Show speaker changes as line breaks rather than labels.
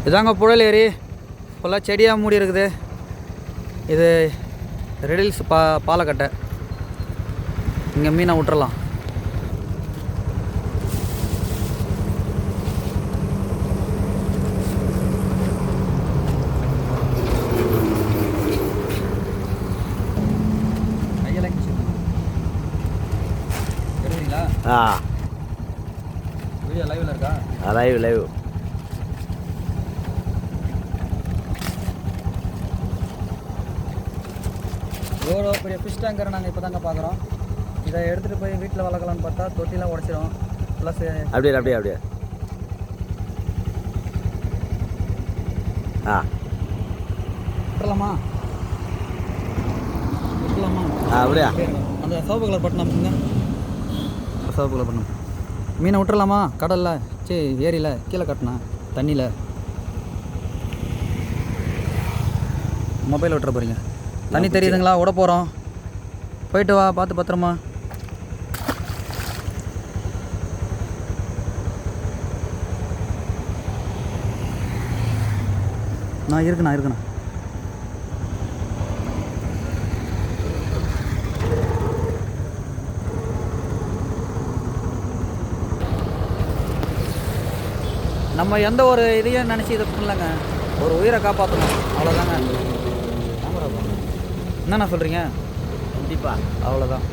இதாங்க புழல் ஏரி ஃபுல்லாக செடியாக மூடி இருக்குது. இது ரெடில்ஸ் பாலக்கட்டை. இங்கே மீனை விட்டுறலாம். வீடியோ லைவ்ல இருக்கா?
லைவ்
எவ்வளோ பெரிய ஃபிஷ் டேங்கரை நாங்கள் இப்போ தாங்க பார்க்குறோம். இதை எடுத்துகிட்டு போய் வீட்டில் வளர்க்கலான்னு பார்த்தா தொட்டிலாம் உடச்சிடும். ப்ளஸ்
அப்படியே
விட்டுலாமா
அப்படியா?
அந்த சிவப்பு கலர் பட்டணம் சிவப்பு கலர் பட்டணம் மீனை விட்டுறலாமா? கடலில் ஏரியில் கீழே கட்டினா தண்ணியில் மொபைல் விட்டுற போகிறீங்க. தண்ணி தெரியுதுங்களா? விட போகிறோம். போயிட்டு வா, பார்த்து பத்திரமா. நான் இருக்குண்ணா. நம்ம எந்த ஒரு இதையும் நினச்சி இதை பண்ணலங்க. ஒரு உயிரை காப்பாற்றணும், அவ்வளோதாங்க. என்னண்ணா சொல்கிறீங்க?
கண்டிப்பாக
அவ்வளோதான்.